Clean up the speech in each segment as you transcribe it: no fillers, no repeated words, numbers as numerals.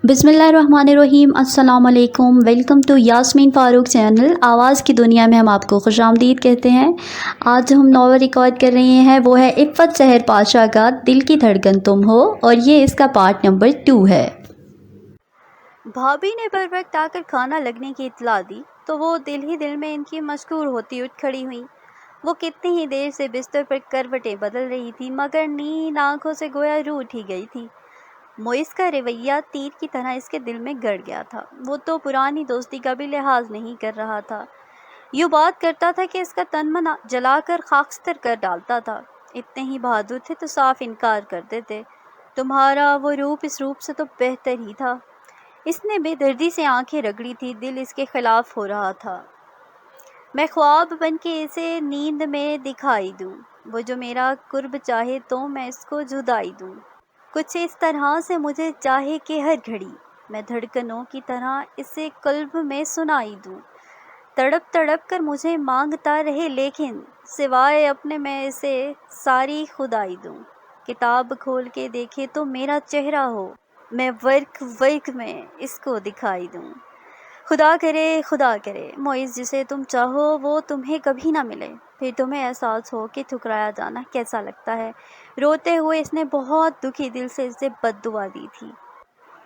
بسم اللہ الرحمن الرحیم۔ السلام علیکم، welcome to Yasmin Farooq channel. آواز کی دنیا میں ہم آپ کو خوش آمدید کہتے ہیں۔ آج ہم ناول ریکارڈ کر رہے ہیں، وہ ہے عفت سحر پاشا کا دل کی دھڑکن تم ہو، اور یہ اس کا پارٹ نمبر 2 ہے۔ بھابھی نے بر وقت آ کر کھانا لگنے کی اطلاع دی تو وہ دل ہی دل میں ان کی مشکور ہوتی اٹھ کھڑی ہوئی۔ وہ کتنی ہی دیر سے بستر پر کروٹیں بدل رہی تھی، مگر نیند آنکھوں سے گویا روٹھ ہی گئی تھی۔ معیز کا رویہ تیر کی طرح اس کے دل میں گڑ گیا تھا۔ وہ تو پرانی دوستی کا بھی لحاظ نہیں کر رہا تھا، یوں بات کرتا تھا کہ اس کا تن من جلا کر خاکستر کر ڈالتا تھا۔ اتنے ہی بہادر تھے تو صاف انکار کر دیتے۔ تمہارا وہ روپ اس روپ سے تو بہتر ہی تھا۔ اس نے بے دردی سے آنکھیں رگڑی تھی، دل اس کے خلاف ہو رہا تھا۔ میں خواب بن کے اسے نیند میں دکھائی دوں، وہ جو میرا قرب چاہے تو میں اس کو جدائی دوں۔ کچھ اس طرح سے مجھے چاہے کہ ہر گھڑی میں دھڑکنوں کی طرح اسے قلب میں سنائی دوں۔ تڑپ تڑپ کر مجھے مانگتا رہے، لیکن سوائے اپنے میں اسے ساری خدائی دوں۔ کتاب کھول کے دیکھے تو میرا چہرہ ہو، میں ورق ورق میں اس کو دکھائی دوں۔ خدا کرے معیز، جسے تم چاہو وہ تمہیں کبھی نہ ملے، پھر تمہیں احساس ہو کہ ٹھکرایا جانا کیسا لگتا ہے۔ روتے ہوئے اس نے بہت دکھی دل سے اسے بد دعا دی تھی،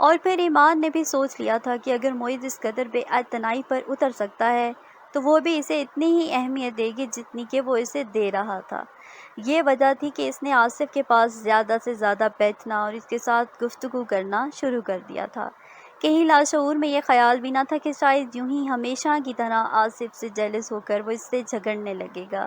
اور پھر ایمان نے بھی سوچ لیا تھا کہ اگر معیز اس قدر بے اعتنائی پر اتر سکتا ہے تو وہ بھی اسے اتنی ہی اہمیت دے گی جتنی کہ وہ اسے دے رہا تھا۔ یہ وجہ تھی کہ اس نے آصف کے پاس زیادہ سے زیادہ بیٹھنا اور اس کے ساتھ گفتگو کرنا شروع کر دیا تھا۔ کہیں لاشعور میں یہ خیال بھی نہ تھا کہ شاید یوں ہی ہمیشہ کی طرح آصف سے جیلس ہو کر وہ اس سے جھگڑنے لگے گا،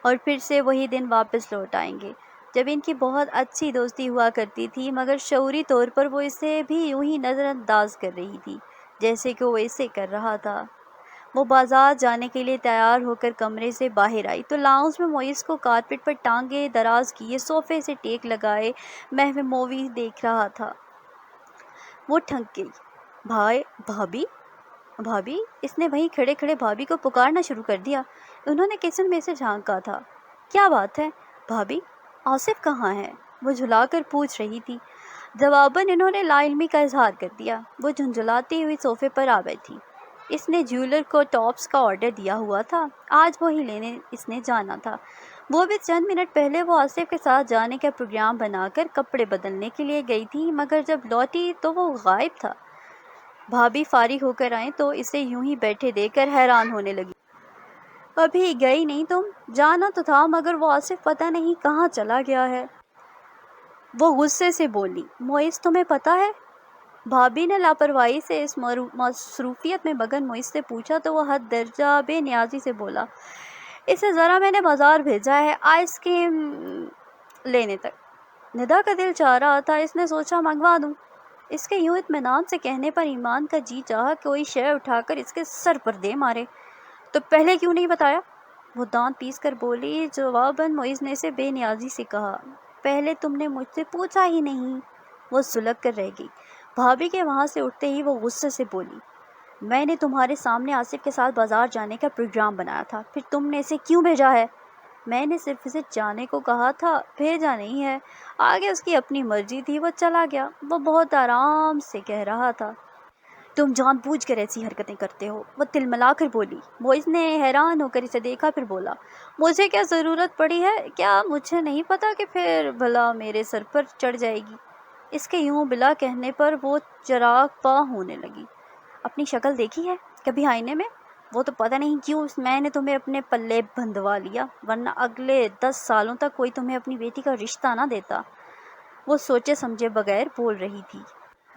اور پھر سے وہی دن واپس لوٹ آئیں گے جب ان کی بہت اچھی دوستی ہوا کرتی تھی، مگر شعوری طور پر وہ اسے بھی یوں ہی نظر انداز کر رہی تھی جیسے کہ وہ اسے کر رہا تھا۔ وہ بازار جانے کے لیے تیار ہو کر کمرے سے باہر آئی تو لاؤنج میں معیز کو کارپٹ پر ٹانگے دراز کیے صوفے سے ٹیک لگائے محو مووی دیکھ رہا تھا۔ وہ ٹھنک گئی۔ بھابھی! اس نے وہیں کھڑے کھڑے بھابھی کو پکارنا شروع کر دیا۔ انہوں نے کچن میں سے جھانکا تھا۔ کیا بات ہے بھابھی، آصف کہاں ہے؟ وہ جھلا کر پوچھ رہی تھی۔ جواباً انہوں نے لا علمی کا اظہار کر دیا۔ وہ جھنجھلاتی ہوئی صوفے پر آ بیٹھی۔ اس نے جیولر کو ٹاپس کا آرڈر دیا ہوا تھا، آج وہی لینے اس نے جانا تھا۔ وہ بھی چند منٹ پہلے وہ آصف کے ساتھ جانے کا پروگرام بنا کر کپڑے بدلنے کے لیے گئی تھی، مگر جب لوٹی تو وہ غائب تھا۔ بھابھی فارغ ہو کر آئیں تو اسے یوں ہی بیٹھے دیکھ کر حیران ہونے لگی۔ ابھی گئی نہیں تم؟ جانا تو تھا، مگر وہ آصف پتہ نہیں کہاں چلا گیا ہے۔ وہ غصے سے بولی۔ معیز تمہیں پتہ ہے؟ بھابھی نے لاپرواہی سے اس مصروفیت میں مگن معیز سے پوچھا تو وہ حد درجہ بے نیازی سے بولا، اسے ذرا میں نے بازار بھیجا ہے آئس کریم لینے تک۔ ندا کا دل چاہ رہا تھا، اس نے سوچا منگوا دوں۔ اس کے یوں اطمینان سے کہنے پر ایمان کا جی چاہا کوئی شے اٹھا کر اس کے سر پر دے مارے۔ تو پہلے کیوں نہیں بتایا؟ وہ دانت پیس کر بولی۔ جواباً معیز نے اسے بے نیازی سے کہا، پہلے تم نے مجھ سے پوچھا ہی نہیں۔ وہ سلگ کر رہ گئی۔ بھابھی کے وہاں سے اٹھتے ہی وہ غصے سے بولی، میں نے تمہارے سامنے آصف کے ساتھ بازار جانے کا پروگرام بنایا تھا، پھر تم نے اسے کیوں بھیجا ہے؟ میں نے صرف اسے جانے کو کہا تھا، بھیجا نہیں ہے۔ آگے اس کی اپنی مرضی تھی، وہ چلا گیا۔ وہ بہت آرام سے کہہ رہا تھا۔ تم جان بوجھ کر ایسی حرکتیں کرتے ہو، وہ تلملا کر بولی۔ معیز نے حیران ہو کر اسے دیکھا، پھر بولا، مجھے کیا ضرورت پڑی ہے؟ کیا مجھے نہیں پتا کہ پھر بھلا میرے سر پر چڑھ جائے گی؟ اس کے یوں بلا کہنے پر وہ چراغ پا ہونے لگی۔ اپنی شکل دیکھی ہے کبھی آئینے میں؟ وہ تو پتہ نہیں کیوں میں نے تمہیں اپنے پلے بندھوا لیا، ورنہ اگلے 10 سالوں تک کوئی تمہیں اپنی بیٹی کا رشتہ نہ دیتا۔ وہ سوچے سمجھے بغیر بول رہی تھی۔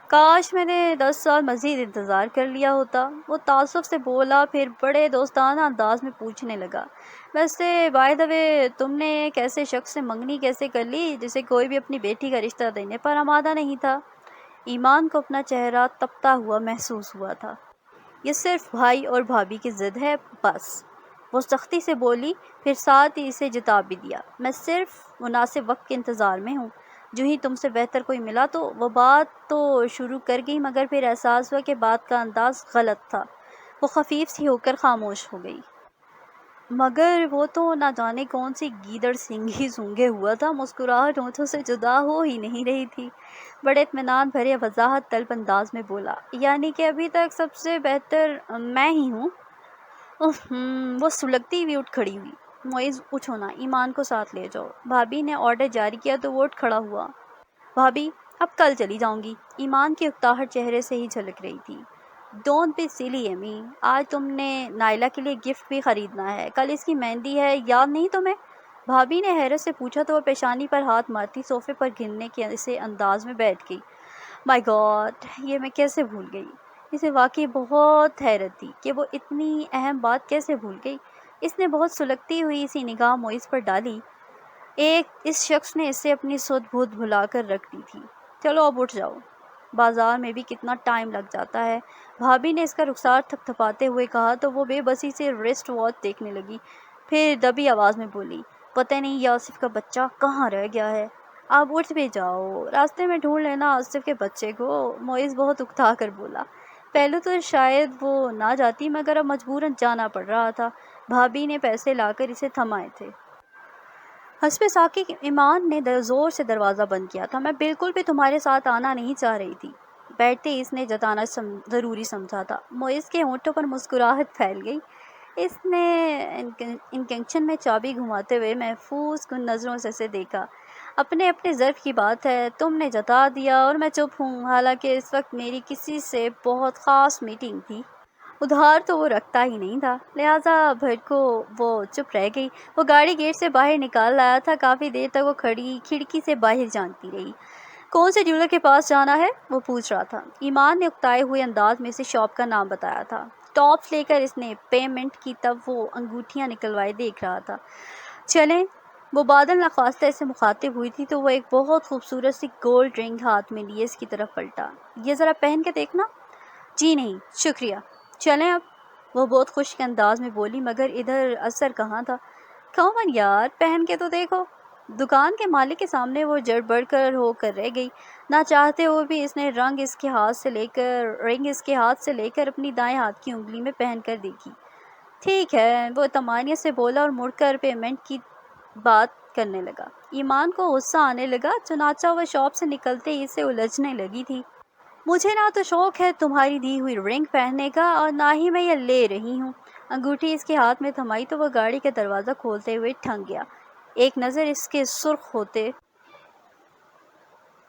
کاش میں نے 10 سال مزید انتظار کر لیا ہوتا۔ وہ تعصب سے بولا، پھر بڑے دوستانہ انداز میں پوچھنے لگا، ویسے بائی دا وے تم نے ایک ایسے شخص سے منگنی کیسے کر لی جسے کوئی بھی اپنی بیٹی کا رشتہ دینے پر آمادہ نہیں تھا؟ ایمان کو اپنا چہرہ تپتا ہوا محسوس ہوا تھا۔ یہ صرف بھائی اور بھابھی کی ضد ہے بس، وہ سختی سے بولی، پھر ساتھ ہی اسے جتا بھی دیا، میں صرف مناسب وقت کے انتظار میں ہوں۔ جو ہی تم سے بہتر کوئی ملا تو وہ بات تو شروع کر گئی، مگر پھر احساس ہوا کہ بات کا انداز غلط تھا۔ وہ خفیف سی ہو کر خاموش ہو گئی۔ مگر وہ تو نہ جانے کون سی گیدڑ سینگھی سونگھے ہوا تھا، مسکراہٹ ہونٹوں سے جدا ہو ہی نہیں رہی تھی۔ بڑے اطمینان بھرے وضاحت طلب انداز میں بولا، یعنی کہ ابھی تک سب سے بہتر میں ہی ہوں؟ وہ سلگتی ہوئی اٹھ کھڑی ہوئی۔ معیز اٹھو نا، ایمان کو ساتھ لے جاؤ۔ بھابی نے آرڈر جاری کیا تو وہ اٹھ کھڑا ہوا۔ بھابی اب کل چلی جاؤں گی۔ ایمان کی اکتاہٹ چہرے سے ہی جھلک رہی تھی۔ ڈونٹ بی سیلی ایمی، آج تم نے نائلہ کے لیے گفٹ بھی خریدنا ہے، کل اس کی مہندی ہے، یاد نہیں تمہیں؟ بھابی نے حیرت سے پوچھا تو وہ پیشانی پر ہاتھ مارتی صوفے پر گرنے کے سے انداز میں بیٹھ گئی۔ مائی گاڈ، یہ میں کیسے بھول گئی؟ اسے واقعی بہت حیرت تھی کہ وہ اتنی اہم بات کیسے بھول گئی۔ اس نے بہت سلگتی ہوئی سی نگاہ معیز پر ڈالی۔ اس شخص نے اسے اپنی سدھ بھت بھلا کر رکھ دی تھی۔ چلو اب اٹھ جاؤ، بازار میں بھی کتنا ٹائم لگ جاتا ہے۔ بھابی نے اس کا رخسار تھپ تھپاتے ہوئے کہا تو وہ بے بسی سے ریسٹ واچ دیکھنے لگی، پھر دبی آواز میں بولی، پتہ نہیں یہ آصف کا بچہ کہاں رہ گیا ہے، آپ اٹھ بھی جاؤ، راستے میں ڈھونڈ لینا آصف کے بچے کو۔ معیز بہت اکتا کر بولا۔ پہلے تو شاید وہ نہ جاتی مگر اب مجبوراً جانا پڑ رہا تھا۔ بھابی نے پیسے لا کر اسے تھمائے تھے۔ حسب ساقی ایمان نے زور سے دروازہ بند کیا تھا۔ میں بالکل بھی تمہارے ساتھ آنا نہیں چاہ رہی تھی۔ بیٹھتے ہی اس نے جتانا ضروری سمجھا تھا۔ معیز کے ہونٹوں پر مسکراہٹ پھیل گئی۔ اس نے انکنشن میں چابی گھماتے ہوئے محفوظ کن نظروں سے اسے دیکھا۔ اپنے ظرف کی بات ہے، تم نے جتا دیا اور میں چپ ہوں، حالانکہ اس وقت میری کسی سے بہت خاص میٹنگ تھی۔ ادھار تو وہ رکھتا ہی نہیں تھا، لہٰذا بھڑکو وہ چپ رہ گئی۔ وہ گاڑی گیٹ سے باہر نکال لایا تھا۔ کافی دیر تک وہ کھڑکی سے باہر جھانکتی رہی۔ کون سے ڈیلر کے پاس جانا ہے؟ وہ پوچھ رہا تھا۔ ایمان نے اکتائے ہوئے انداز میں اسے شاپ کا نام بتایا تھا۔ ٹاپس لے کر اس نے پیمنٹ کی، تب وہ انگوٹھیاں نکلوائے دیکھ رہا تھا۔ چلیں؟ وہ بادل نخواستہ اس سے مخاطب ہوئی تھی تو وہ ایک بہت خوبصورت سی گولڈ رنگ ہاتھ میں لیے اس کی طرف پلٹا۔ یہ ذرا پہن کے دیکھنا۔ جی نہیں شکریہ، چلیں اب، وہ بہت خشک انداز میں بولی، مگر ادھر اثر کہاں تھا۔ کامن یار، پہن کے تو دیکھو۔ دکان کے مالک کے سامنے وہ جڑ بڑھ کر ہو کر رہ گئی۔ نہ چاہتے ہوئے بھی اس نے رنگ اس کے ہاتھ سے لے کر اپنی دائیں ہاتھ کی انگلی میں پہن کر دیکھی۔ ٹھیک ہے، وہ طمانیت سے بولا اور مڑ کر پیمنٹ کی بات کرنے لگا۔ ایمان کو غصہ آنے لگا، چنانچہ وہ شاپ سے نکلتے ہی اسے الجھنے لگی تھی۔ مجھے نہ تو شوق ہے تمہاری دی ہوئی رنگ پہننے کا اور نہ ہی میں یہ لے رہی ہوں۔ انگوٹھی اس کے ہاتھ میں تھمائی تو وہ گاڑی کا دروازہ کھولتے ہوئے ٹھنک گیا۔ ایک نظر اس کے سرخ ہوتے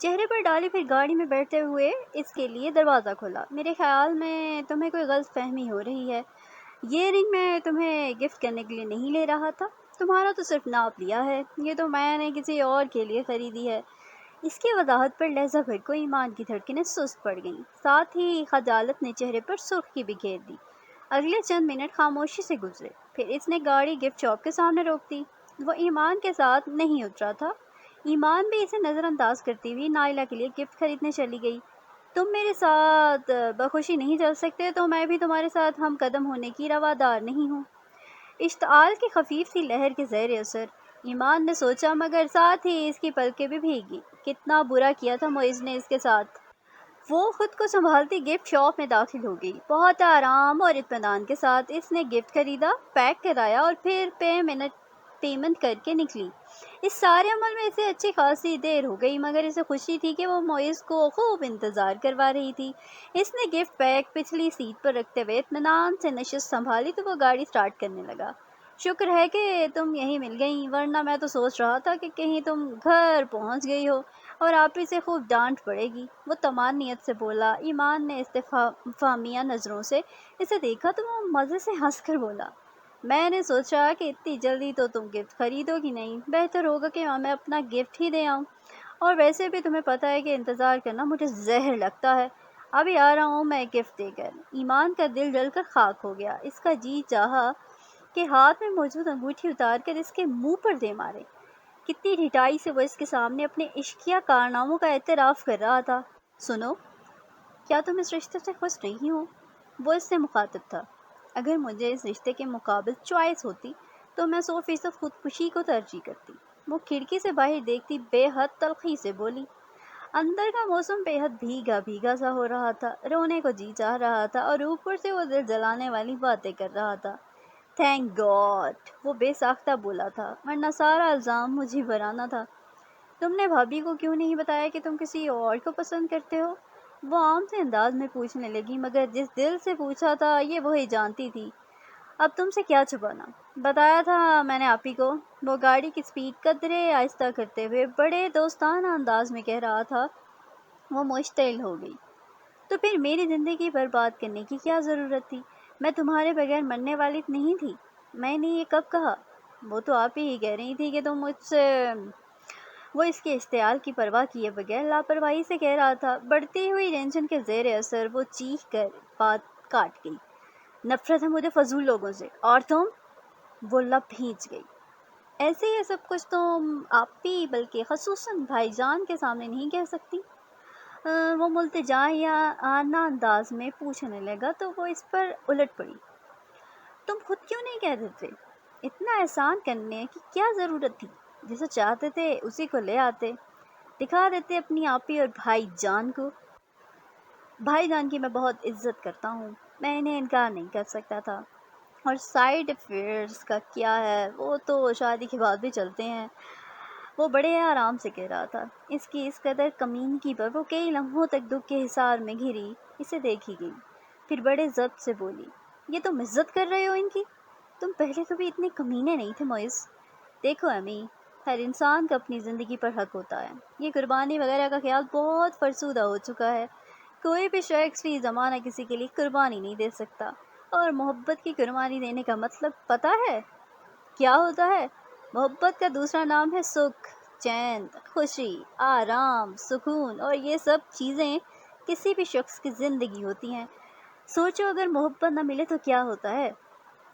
چہرے پر ڈالی، پھر گاڑی میں بیٹھتے ہوئے اس کے لیے دروازہ کھولا۔ میرے خیال میں تمہیں کوئی غلط فہمی ہو رہی ہے، یہ رنگ میں تمہیں گفٹ کرنے کے لیے نہیں لے رہا تھا، تمہارا تو صرف ناپ لیا ہے، یہ تو میں نے کسی اور کے لیے خریدی ہے۔ اس کی وضاحت پر لہجہ بھر کو ایمان کی دھڑکنیں سست پڑ گئیں، ساتھ ہی خجالت نے چہرے پر سرخی بکھیر دی۔ اگلے چند منٹ خاموشی سے گزرے، پھر اس نے گاڑی گفٹ شاپ کے سامنے روک دی۔ وہ ایمان کے ساتھ نہیں اترا تھا۔ ایمان بھی اسے نظر انداز کرتی ہوئی نائلہ کے لیے گفٹ خریدنے چلی گئی۔ تم میرے ساتھ بخوشی نہیں چل سکتے تو میں بھی تمہارے ساتھ ہم قدم ہونے کی روادار نہیں ہوں۔ اشتعال کی خفیف سی لہر کے زیر اثر ایمان نے سوچا، مگر ساتھ ہی اس کی پلکیں بھی بھیگی۔ کتنا برا کیا تھا معیز نے اس کے ساتھ۔ وہ خود کو سنبھالتی گفٹ شاپ میں داخل ہو گئی۔ بہت آرام اور اطمینان کے ساتھ اس نے گفٹ خریدا، پیک کرایا اور پھر پیمنٹ کر کے نکلی۔ اس سارے عمل میں اسے اچھی خاصی دیر ہو گئی، مگر اسے خوشی تھی کہ وہ معیز کو خوب انتظار کروا رہی تھی۔ اس نے گفٹ پیک پچھلی سیٹ پر رکھتے ہوئے اطمینان سے نشست سنبھالی تو وہ گاڑی سٹارٹ کرنے لگا۔ شکر ہے کہ تم یہیں مل گئیں، ورنہ میں تو سوچ رہا تھا کہ کہیں تم گھر پہنچ گئی ہو اور آپ ہی سے خوب ڈانٹ پڑے گی، وہ تمام نیت سے بولا۔ ایمان نے استفہامیہ نظروں سے اسے دیکھا تو وہ مزے سے ہنس کر بولا، میں نے سوچا کہ اتنی جلدی تو تم گفٹ خریدو گی نہیں، بہتر ہوگا کہ میں اپنا گفٹ ہی دے آؤں، اور ویسے بھی تمہیں پتہ ہے کہ انتظار کرنا مجھے زہر لگتا ہے، ابھی آ رہا ہوں میں گفٹ دے کر۔ ایمان کا دل جل کر خاک ہو گیا۔ اس کا جی چاہا کہ ہاتھ میں موجود انگوٹھی اتار کر اس کے منہ پر دے مارے۔ کتنی ڈھٹائی سے وہ اس کے سامنے اپنے عشقیہ کارناموں کا اعتراف کر رہا تھا۔ سنو، کیا تم اس رشتے سے خوش نہیں ہو؟ وہ اس سے مخاطب تھا۔ اگر مجھے اس رشتے کے مقابل چوائس ہوتی تو میں 100% خودکشی کو ترجیح کرتی، وہ کھڑکی سے باہر دیکھتی بے حد تلخی سے بولی۔ اندر کا موسم بے حد بھیگا بھیگا سا ہو رہا تھا، رونے کو جی چاہ رہا تھا اور اوپر سے وہ دل جلانے والی باتیں کر رہا تھا۔ تھینک گاڈ وہ بے ساختہ بولا تھا، ورنہ سارا الزام مجھے پر آنا تھا۔ تم نے بھابھی کو کیوں نہیں بتایا کہ تم کسی اور کو پسند کرتے ہو؟ وہ عام سے انداز میں پوچھنے لگی، مگر جس دل سے پوچھا تھا یہ وہی جانتی تھی۔ اب تم سے کیا چھپانا؟ بتایا تھا میں نے آپ ہی کو، وہ گاڑی کی سپیڈ قدرے آہستہ کرتے ہوئے بڑے دوستانہ انداز میں کہہ رہا تھا۔ وہ مشتعل ہو گئی۔ تو پھر میری زندگی برباد کرنے کی کیا ضرورت تھی؟ میں تمہارے بغیر مرنے والی نہیں تھی۔ میں نے یہ کب کہا؟ وہ تو آپ ہی کہہ رہی تھی کہ تم مجھ سے… وہ اس کے اشتعال کی پرواہ کیے بغیر لاپرواہی سے کہہ رہا تھا۔ بڑھتی ہوئی ٹینشن کے زیر اثر وہ چیخ کر بات کاٹ گئی۔ نفرت ہے مجھے فضول لوگوں سے، اور تم… وہ لب بھیج گئی۔ ایسے یہ سب کچھ تم آپ ہی بلکہ خصوصاً بھائی جان کے سامنے نہیں کہہ سکتی۔ وہ ملتجئانہ انداز میں پوچھنے لگا تو وہ اس پر الٹ پڑی۔ تم خود کیوں نہیں کہہ دیتے؟ اتنا احسان کرنے کی کیا ضرورت تھی؟ جسے چاہتے تھے اسی کو لے آتے، دکھا دیتے اپنی آپی اور بھائی جان کو۔ بھائی جان کی میں بہت عزت کرتا ہوں، میں انہیں انکار نہیں کر سکتا تھا، اور سائیڈ افیئرز کا کیا ہے، وہ تو شادی کے بعد بھی چلتے ہیں۔ وہ بڑے آرام سے کہہ رہا تھا۔ اس کی اس قدر کمینگی پر وہ کئی لمحوں تک دکھ کے حصار میں گھری اسے دیکھی گئی، پھر بڑے ضبط سے بولی، یہ تم عزت کر رہے ہو ان کی؟ تم پہلے کبھی اتنے کمینے نہیں تھے معز۔ دیکھو امی، ہر انسان کا اپنی زندگی پر حق ہوتا ہے، یہ قربانی وغیرہ کا خیال بہت فرسودہ ہو چکا ہے۔ کوئی بھی شخص فی زمانہ کسی کے لیے قربانی نہیں دے سکتا، اور محبت کی قربانی دینے کا مطلب پتہ ہے کیا ہوتا ہے؟ محبت کا دوسرا نام ہے سکھ، چین، خوشی، آرام، سکون، اور یہ سب چیزیں کسی بھی شخص کی زندگی ہوتی ہیں۔ سوچو اگر محبت نہ ملے تو کیا ہوتا ہے؟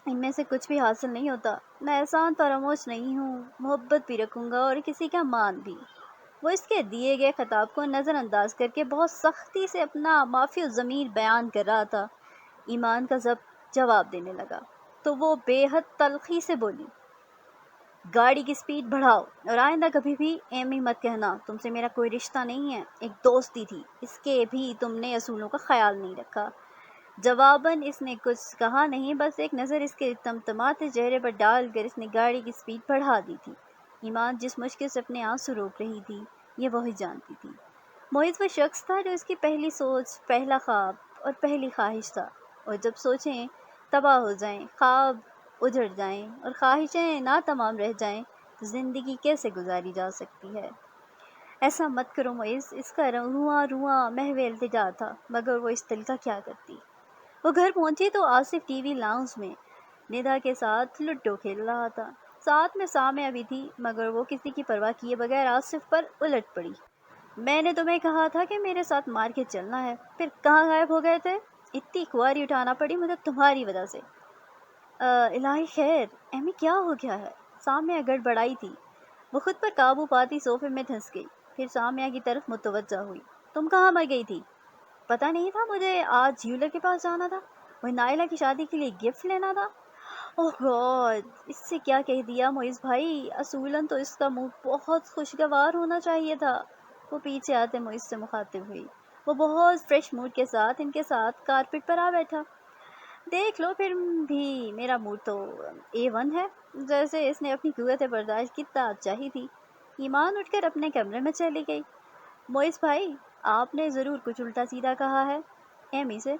ان میں سے کچھ بھی حاصل نہیں ہوتا۔ میں احسان فراموش نہیں ہوں، محبت بھی رکھوں گا اور کسی کا مان بھی۔ وہ اس کے دیے گئے خطاب کو نظر انداز کر کے بہت سختی سے اپنا معافی الضمیر بیان کر رہا تھا۔ ایمان کا جواب دینے لگا تو وہ بے حد تلخی سے بولی، گاڑی کی سپیڈ بڑھاؤ، اور آئندہ کبھی بھی ایمی مت کہنا، تم سے میرا کوئی رشتہ نہیں ہے، ایک دوستی تھی، اس کے بھی تم نے اصولوں کا خیال نہیں رکھا۔ جواباً اس نے کچھ کہا نہیں، بس ایک نظر اس کے تمتماتے چہرے پر ڈال کر اس نے گاڑی کی سپیڈ بڑھا دی تھی۔ ایمان جس مشکل سے اپنے آنسو روک رہی تھی، یہ وہی جانتی تھی۔ محض وہ شخص تھا جو اس کی پہلی سوچ، پہلا خواب اور پہلی خواہش تھا، اور جب سوچیں تباہ ہو جائیں، خواب اجڑ جائیں اور خواہشیں ناتمام رہ جائیں تو زندگی کیسے گزاری جا سکتی ہے؟ ایسا مت کرو معز، اس کا رواں محو التجا تھا، مگر وہ اس دل کا کیا کرتی؟ وہ گھر پہنچی تو آصف ٹی وی لاؤنج میں ندا کے ساتھ لڈو کھیل رہا تھا، ساتھ میں سامیہ بھی تھی، مگر وہ کسی کی پرواہ کیے بغیر آصف پر الٹ پڑی۔ میں نے تمہیں کہا تھا کہ میرے ساتھ مارکیٹ چلنا ہے، پھر کہاں غائب ہو گئے تھے؟ اتنی خواری اٹھانا پڑی مجھے تمہاری وجہ سے۔ الہی خیر، ایمی کیا ہو گیا ہے؟ سامیہ گڑبڑائی تھی۔ وہ خود پر قابو پاتی صوفے میں دھنس گئی، پھر سامیہ کی طرف متوجہ ہوئی۔ تم کہاں مر گئی تھی؟ پتہ نہیں تھا مجھے آج جیولر کے پاس جانا تھا، وہ نائلہ کی شادی کے لیے گفٹ لینا تھا۔ اوہ گاڈ، اس سے کیا کہہ دیا معز بھائی، اصولاً تو اس کا موڈ بہت خوشگوار ہونا چاہیے تھا۔ وہ پیچھے آتے معز سے مخاطب ہوئی۔ وہ بہت فریش موڈ کے ساتھ ان کے ساتھ کارپٹ پر آ بیٹھا۔ دیکھ لو پھر بھی میرا موڈ تو A1 ہے، جیسے اس نے اپنی قوت برداشت کی تعداد چاہی تھی۔ ایمان اٹھ کر اپنے کمرے میں چلی گئی۔ معز بھائی، آپ نے ضرور کچھ الٹا سیدھا کہا ہے ایمی سے،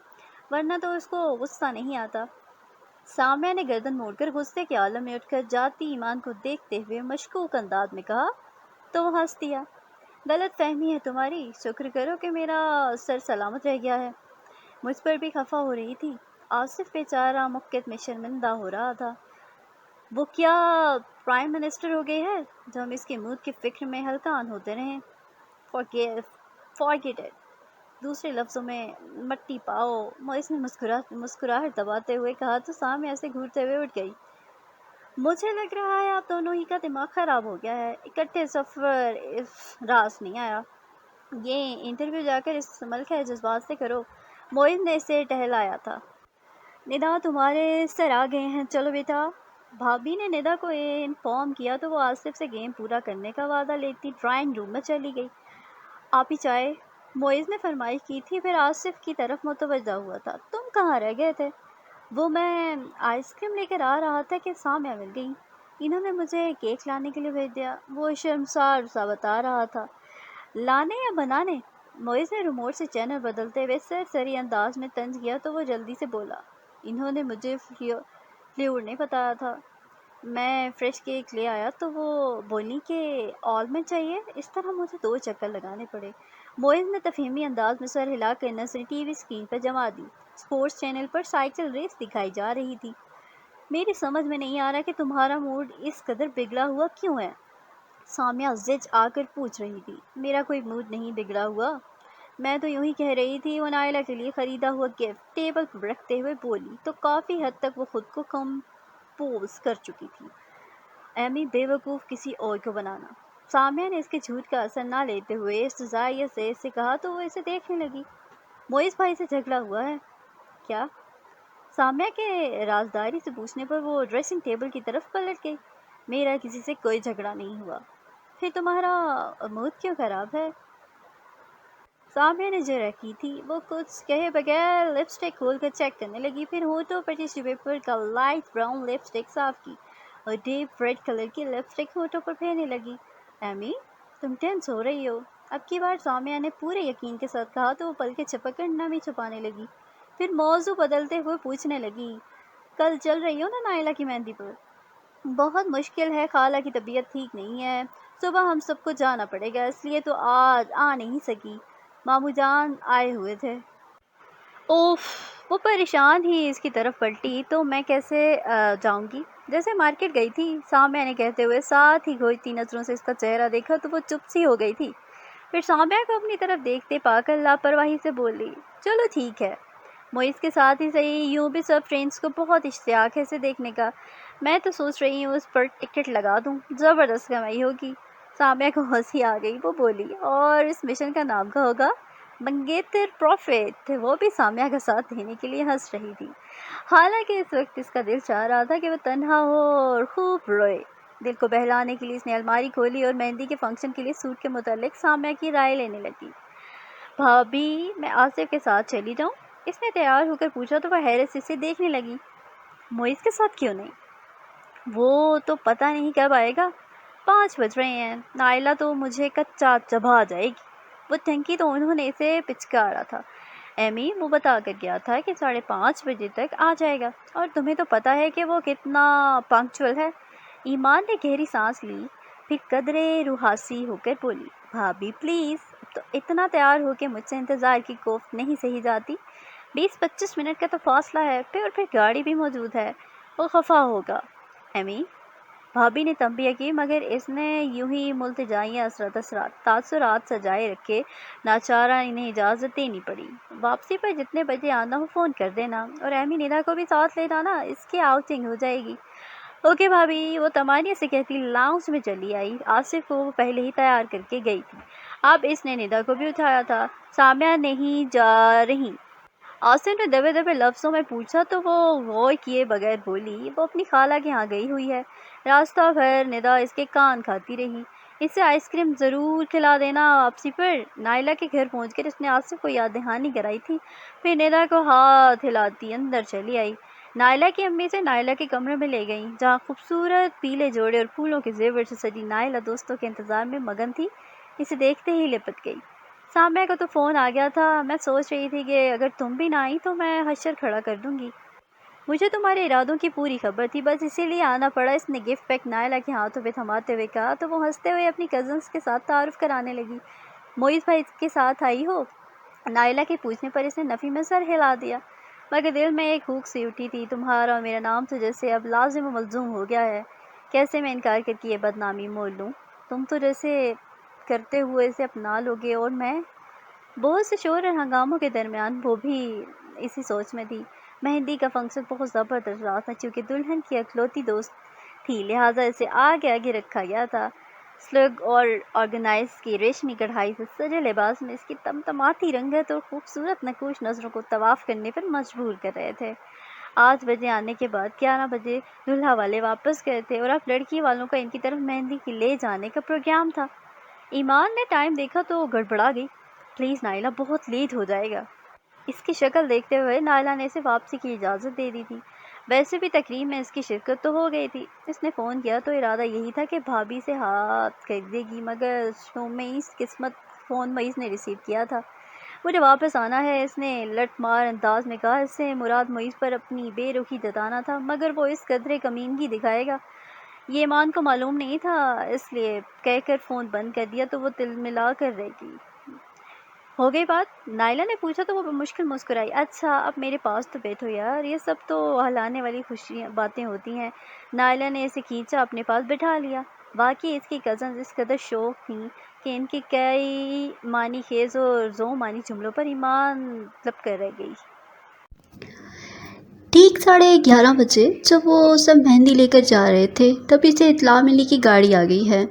ورنہ تو اس کو غصہ نہیں آتا۔ سامیہ نے گردن موڑ کر غصے کے عالم میں اٹھ کر جاتی ایمان کو دیکھتے ہوئے مشکوک انداز میں کہا، تو وہ ہنس دیا۔ غلط فہمی ہے تمہاری، شکر کرو کہ میرا سر سلامت رہ گیا ہے۔ مجھ پر بھی خفا ہو رہی تھی، آصف بیچارہ مقت میں شرمندہ ہو رہا تھا۔ وہ کیا پرائم منسٹر ہو گئی ہے جو ہم اس کے موت کی فکر میں ہلکان ہوتے رہیں؟ فارگیٹ اٹ، دوسرے لفظوں میں مٹی پاؤ۔ معز نے مسکراہٹ دباتے ہوئے کہا تو سامیہ سے گھورتے ہوئے اٹھ گئی۔ مجھے لگ رہا ہے آپ دونوں ہی کا دماغ خراب ہو گیا ہے، اکٹھے سفر راس نہیں آیا۔ یہ انٹرویو جا کر اس ملک ہے جذبات سے کرو۔ معز نے اسے ٹہلایا تھا۔ ندا تمہارے سر آ گئے ہیں، چلو بیٹا۔ بھابھی نے ندا کو انفارم کیا تو وہ آصف سے گیم پورا کرنے کا وعدہ لیتی ڈرائنگ روم میں چلی گئی۔ آپ ہی چائے؟ معز نے فرمائش کی تھی، پھر آصف کی طرف متوجہ ہوا تھا۔ تم کہاں رہ گئے تھے؟ وہ میں آئس کریم لے کر آ رہا تھا کہ سامیہ مل گئی۔ انہوں نے مجھے کیک لانے کے لیے بھیج دیا۔ وہ شرمسار سا بتا رہا تھا، لانے یا بنانے؟ موئز نے ریموٹ سے چینل بدلتے ہوئے سرسری انداز میں طنز کیا تو وہ جلدی سے بولا، انہوں نے مجھے فلیور نہیں بتایا تھا۔ میں فریش کیک لے آیا تو وہ بولی کہ آلمنڈ چاہیے۔ اس طرح مجھے 2 چکر لگانے پڑے۔ موئز نے تفہیمی انداز میں سر ہلا کر نظریں ٹی وی اسکرین پر جما دی۔ اسپورٹس چینل پر سائیکل ریس دکھائی جا رہی تھی۔ میری سمجھ میں نہیں آ رہا کہ تمہارا موڈ اس قدر بگڑا ہوا کیوں ہے؟ سامیہ زج آ کر پوچھ رہی تھی۔ میرا کوئی موڈ نہیں بگڑا ہوا، میں تو یوں ہی کہہ رہی تھی۔ وہ نائلہ کے لیے خریدا ہوا گفٹ ٹیبل پر رکھتے ہوئے بولی تو کافی حد تک وہ خود کو کمپوز کر چکی تھی۔ ایمی بیوقوف کسی اور کو بنانا۔ سامیہ نے اس کے جھوٹ کا اثر نہ لیتے ہوئے استحضاءیت سے اسے کہا تو وہ اسے دیکھنے لگی۔ موئز بھائی سے جھگڑا ہوا ہے کیا؟ سامیہ کے رازداری سے پوچھنے پر وہ ڈریسنگ ٹیبل کی طرف پلٹ گئی۔ میرا کسی سے کوئی جھگڑا نہیں ہوا۔ پھر تمہارا موڈ کیوں خراب ہے؟ سامیہ نے جو رکھی تھی وہ کچھ کہے بغیر لپسٹک کھول کر چیک کرنے لگی، پھر ہونٹوں پر ٹیشو پیپر کا لائٹ براؤن لپسٹک صاف کی اور ڈیپ ریڈ کلر کی لپسٹک ہونٹوں پر پھیرنے لگی۔ ایمی، تم ٹینس ہو رہی ہو؟ اب کی بار سامیہ نے پورے یقین کے ساتھ کہا تو وہ پلکیں جھپک کر نمی چھپانے لگی، پھر موضوع بدلتے ہوئے پوچھنے لگی، کل چل رہی ہو نا نائلہ کی مہندی پر؟ بہت مشکل ہے، خالہ کی طبیعت ٹھیک نہیں ہے، صبح ہم سب کو جانا پڑے گا، اس لیے تو آج آ نہیں سکی۔ ماموں جان آئے ہوئے تھے۔ اوف! وہ پریشان ہی اس کی طرف پلٹی تو میں کیسے جاؤں گی؟ جیسے مارکیٹ گئی تھی، سامیہ نے کہتے ہوئے ساتھ ہی گھوجتی نظروں سے اس کا چہرہ دیکھا تو وہ چپ سی ہو گئی تھی۔ پھر سامیہ کو اپنی طرف دیکھتے پا کر لاپرواہی سے بولی، چلو ٹھیک ہے، موئز کے ساتھ ہی صحیح، یوں بھی سب فرینڈس کو بہت اشتیاق ہے اسے دیکھنے کا۔ میں تو سوچ رہی ہوں اس پر ٹکٹ لگا دوں، زبردست کمائی ہوگی۔ سامیہ کو ہنسی آ گئی، وہ بولی، اور اس مشن کا نام کیا ہوگا؟ منگیتر پروفٹ۔ وہ بھی سامیہ کا ساتھ دینے کے لیے ہنس رہی تھی، حالانکہ اس وقت اس کا دل چاہ رہا تھا کہ وہ تنہا ہو اور خوب روئے۔ دل کو بہلانے کے لیے اس نے الماری کھولی اور مہندی کے فنکشن کے لیے سوٹ کے متعلق سامیہ کی رائے لینے لگی۔ بھابی، میں آصف کے ساتھ چلی جاؤں؟ اس نے تیار ہو کر پوچھا تو وہ حیرت سے اسے دیکھنے لگی۔ موئز کے ساتھ کیوں نہیں؟ وہ تو پتہ نہیں کب آئے گا، 5 بج رہے ہیں، نائلہ تو مجھے کچا چبھا جائے گی۔ وہ ٹھنکی تو انہوں نے اسے پچکارا تھا، ایمی وہ بتا کر گیا تھا کہ 5:30 بجے تک آ جائے گا، اور تمہیں تو پتہ ہے کہ وہ کتنا پنکچول ہے۔ ایمان نے گہری سانس لی، پھر قدرے روحاسی ہو کر بولی، بھابی پلیز، اب تو اتنا تیار ہو کے مجھ سے انتظار کی کوفت نہیں سہی جاتی۔ 20-25 منٹ کا تو فاصلہ ہے، پھر گاڑی بھی موجود ہے، وہ خفا ہوگا۔ ایمی، بھابی نے تنبیہ کی، مگر اس نے یوں ہی ملتجائیاں تاثرات سجائے رکھے، ناچارہ انہیں اجازت دینی پڑی۔ واپسی پر جتنے بجے آنا ہو فون کر دینا، اور ایمی ندا کو بھی ساتھ لے جانا، اس کی آؤٹنگ ہو جائے گی۔ اوکے بھابی، وہ تمانیہ سے کہتی لاؤنج میں چلی آئی۔ آصف کو وہ پہلے ہی تیار کر کے گئی تھی، اب اس نے ندا کو بھی اٹھایا تھا۔ سامیہ نہیں جا رہی؟ آصف نے دبے دبے لفظوں میں پوچھا تو وہ غور کیے بغیر بولی، وہ اپنی خالہ کے ہاں گئی ہوئی ہے۔ راستہ بھر ندا اس کے کان کھاتی رہی، اسے آئس کریم ضرور کھلا دینا۔ واپسی پر نائلہ کے گھر پہنچ کر اس نے آصف کو یاد دہانی کرائی تھی، پھر ندا کو ہاتھ ہلاتی اندر چلی آئی۔ نائلہ کی امی سے نائلہ کے کمرے میں لے گئیں، جہاں خوبصورت پیلے جوڑے اور پھولوں کے زیور سے سجی نائلہ دوستوں کے انتظار میں مگن تھی، اسے دیکھتے ہی لپٹ گئی۔ سامیہ کو تو فون آ گیا تھا، میں سوچ رہی تھی کہ اگر تم بھی نہ آئی تو میں حشر کھڑا کر دوں گی۔ مجھے تمہارے ارادوں کی پوری خبر تھی، بس اسی لیے آنا پڑا۔ اس نے گفٹ پیک نائلہ کے ہاتھوں پہ تھماتے ہوئے کہا تو وہ ہنستے ہوئے اپنی کزنس کے ساتھ تعارف کرانے لگی۔ موئز بھائی کے ساتھ آئی ہو؟ نائلہ کے پوچھنے پر اس نے نفی میں سر ہلا دیا، مگر دل میں ایک ہوک سی اٹھی تھی، تمہارا اور میرا نام تو جیسے اب لازم و ملزوم ہو گیا ہے، کیسے میں انکار کر کے یہ بدنامی مول لوں؟ تم تو جیسے کرتے ہوئے اسے اپنا لوگے، اور میں بہت سے شور اور ہنگاموں کے درمیان وہ بھی اسی سوچ میں تھی۔ مہندی کا فنکشن بہت زبردست رہا تھا، چونکہ دلہن کی اکلوتی دوست تھی، لہٰذا اسے آگے آگے رکھا گیا تھا۔ سلگ اور آرگنائز کی ریشمی کڑھائی سے سجے لباس میں اس کی تمتماتی رنگت اور خوبصورت نقوش نظروں کو طواف کرنے پر مجبور کر رہے تھے۔ 8 بجے آنے کے بعد 11 بجے دلہا والے واپس گئے تھے، اور اب لڑکی والوں کا ان کی طرف مہندی کی لے جانے کا پروگرام تھا۔ ایمان نے ٹائم دیکھا تو گڑبڑا گئی، پلیز نائلہ، بہت لیٹ ہو جائے گا۔ اس کی شکل دیکھتے ہوئے نائلہ نے اسے واپسی کی اجازت دے دی تھی۔ ویسے بھی تقریب میں اس کی شرکت تو ہو گئی تھی۔ اس نے فون کیا تو ارادہ یہی تھا کہ بھابھی سے ہاتھ کر دے گی، مگر فون معیز نے ریسیو کیا تھا۔ مجھے واپس آنا ہے، اس نے لٹ مار انداز میں کہا۔ اس سے مراد معیز پر اپنی بے رخی جتانا تھا، مگر وہ اس قدرے کمینگی دکھائے گا یہ ایمان کو معلوم نہیں تھا، اس لیے کہہ کر فون بند کر دیا تو وہ تل ملا کر رہ گئی۔ ہو گئی بات؟ نائلہ نے پوچھا تو وہ بمشکل مسکرائی۔ اچھا اب میرے پاس تو بیٹھو یار، یہ سب تو ہلانے والی باتیں ہوتی ہیں۔ نائلہ نے اسے کھینچا اپنے پاس بٹھا لیا۔ واقعی اس کی کزنز اس قدر شوق تھیں کہ ان کی کئی معنی خیز اور ذو معنی جملوں پر ایمان لپ کر رہ گئی۔ ٹھیک 11:30 بجے جب وہ سب مہندی لے کر جا رہے تھے تب اسے اطلاع ملی کہ گاڑی آ گئی ہے۔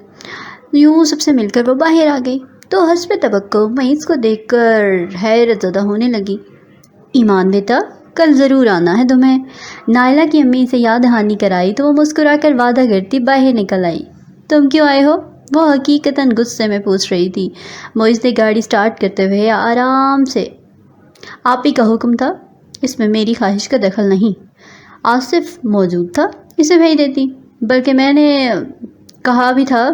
یوں سب سے مل کر وہ باہر آ گئی تو حسب توقع معیز کو دیکھ کر حیرت زدہ ہونے لگی۔ ایمان بیٹا کل ضرور آنا ہے تمہیں۔ نائلہ کی امی سے یاد دہانی کرائی تو وہ مسکرا کر وعدہ کرتی باہر نکل آئی۔ تم کیوں آئے ہو؟ وہ حقیقتاً غصے میں پوچھ رہی تھی۔ معیز نے گاڑی سٹارٹ کرتے ہوئے آرام سے، آپ ہی کا حکم تھا، اس میں میری خواہش کا دخل نہیں۔ آصف موجود تھا، اسے بھیج دیتی، بلکہ میں نے کہا بھی تھا،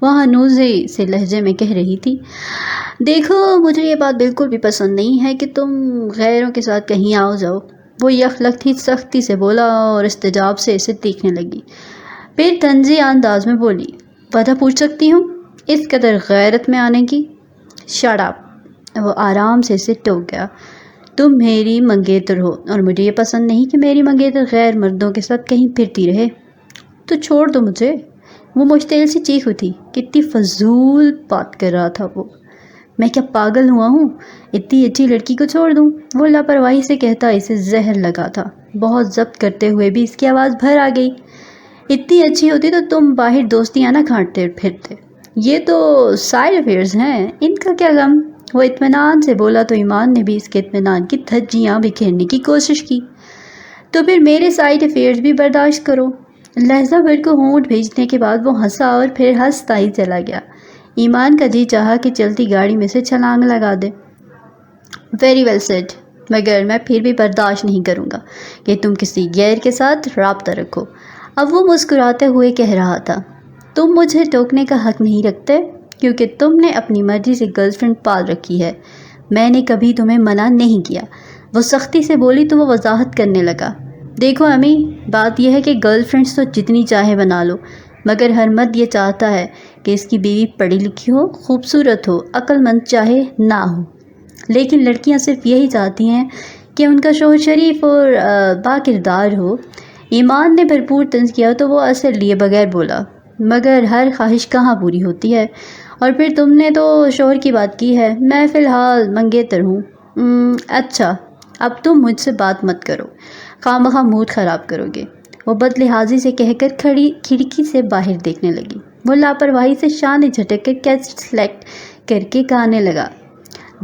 وہ ہنوزی سے لہجے میں کہہ رہی تھی۔ دیکھو مجھے یہ بات بالکل بھی پسند نہیں ہے کہ تم غیروں کے ساتھ کہیں آؤ جاؤ۔ وہ یخلختی سختی سے بولا اور استجاب سے اسے دیکھنے لگی، پھر طنزیہ انداز میں بولی، وجہ پوچھ سکتی ہوں اس قدر غیرت میں آنے کی؟ Shut up. وہ آرام سے اسے ٹوک گیا۔ تم میری منگیتر ہو اور مجھے یہ پسند نہیں کہ میری منگیتر غیر مردوں کے ساتھ کہیں پھرتی رہے۔ تو چھوڑ دو مجھے۔ وہ مشتعل سے چیخ اٹھی۔ کتنی فضول بات کر رہا تھا وہ، میں کیا پاگل ہوا ہوں اتنی اچھی لڑکی کو چھوڑ دوں؟ وہ لاپرواہی سے کہتا اسے زہر لگا تھا۔ بہت ضبط کرتے ہوئے بھی اس کی آواز بھر آ گئی۔ اتنی اچھی ہوتی تو تم باہر دوستیاں نہ کھانٹتے پھرتے، یہ تو سائڈ افیئرز ہیں، ان کا کیا غم؟ وہ اطمینان سے بولا تو ایمان نے بھی اس کے اطمینان کی دھجیاں بکھیرنے کی کوشش کی۔ تو پھر میرے سائڈ افیئرز بھی برداشت کرو۔ لہجہ بھر کو ہونٹ بھیجنے کے بعد وہ ہنسا اور پھر ہنستا ہی چلا گیا۔ ایمان کا جی چاہا کہ چلتی گاڑی میں سے چھلانگ لگا دے۔ ویری ویل سیڈ، مگر میں پھر بھی برداشت نہیں کروں گا کہ تم کسی غیر کے ساتھ رابطہ رکھو۔ اب وہ مسکراتے ہوئے کہہ رہا تھا، تم مجھے ٹوکنے کا حق نہیں رکھتے کیونکہ تم نے اپنی مرضی سے گرل فرینڈ پال رکھی ہے، میں نے کبھی تمہیں منع نہیں کیا۔ وہ سختی سے بولی تو وہ وضاحت کرنے لگا، دیکھو امی، بات یہ ہے کہ گرل فرینڈس تو جتنی چاہے بنا لو، مگر ہر مرد یہ چاہتا ہے کہ اس کی بیوی پڑھی لکھی ہو، خوبصورت ہو، عقل مند چاہے نہ ہو، لیکن لڑکیاں صرف یہی چاہتی ہیں کہ ان کا شوہر شریف اور باکردار ہو۔ ایمان نے بھرپور طنز کیا تو وہ اثر لیے بغیر بولا، مگر ہر خواہش کہاں پوری ہوتی ہے؟ اور پھر تم نے تو شوہر کی بات کی ہے، میں فی الحال منگیتر ہوں۔ اچھا اب تم مجھ سے بات مت کرو، خواہ مخواہ موڈ خراب کرو گے، وہ بد لحاظی سے کہہ کر کھڑکی سے باہر دیکھنے لگی۔ وہ لاپرواہی سے شانے جھٹک کر کیسٹ سلیکٹ کر کے گانے لگا۔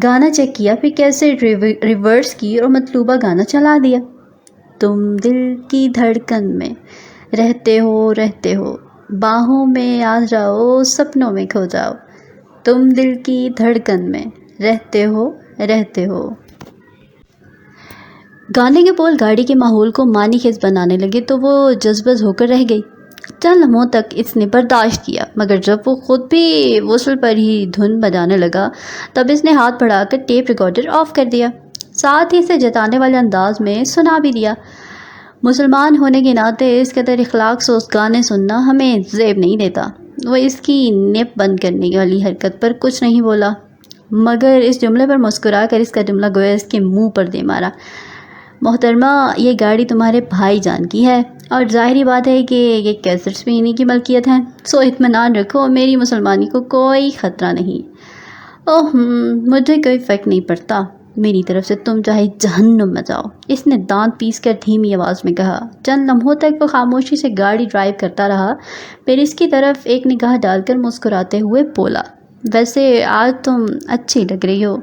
گانا چیک کیا، پھر کیسٹ ریورس کی اور مطلوبہ گانا چلا دیا۔ تم دل کی دھڑکن میں رہتے ہو، باہوں میں آ جاؤ، سپنوں میں کھو جاؤ، تم دل کی دھڑکن میں رہتے ہو۔ گانے کے بول گاڑی کے ماحول کو معنی خیز بنانے لگے تو وہ جذبز ہو کر رہ گئی۔ چند لمحوں تک اس نے برداشت کیا، مگر جب وہ خود بھی وصل پر ہی دھن بجانے لگا تب اس نے ہاتھ بڑھا کر ٹیپ ریکارڈر آف کر دیا، ساتھ ہی اسے جتانے والے انداز میں سنا بھی دیا۔ مسلمان ہونے کے ناطے اس قدر اخلاق سوز گانے سننا ہمیں زیب نہیں دیتا۔ وہ اس کی نیپ بند کرنے والی حرکت پر کچھ نہیں بولا، مگر اس جملے پر مسکرا کر اس کا جملہ گویا اس کے منہ پر دے مارا۔ محترمہ، یہ گاڑی تمہارے بھائی جان کی ہے اور ظاہری بات ہے کہ یہ کیسٹس بھی انہی کی ملکیت ہیں، سو اطمینان رکھو، میری مسلمانی کو کوئی خطرہ نہیں۔ اوہ مجھے کوئی فرق نہیں پڑتا، میری طرف سے تم چاہے جہنم میں جاؤ، اس نے دانت پیس کر دھیمی آواز میں کہا۔ چند لمحوں تک وہ خاموشی سے گاڑی ڈرائیو کرتا رہا، پھر اس کی طرف ایک نگاہ ڈال کر مسکراتے ہوئے بولا، ویسے آج تم اچھی لگ رہی ہو۔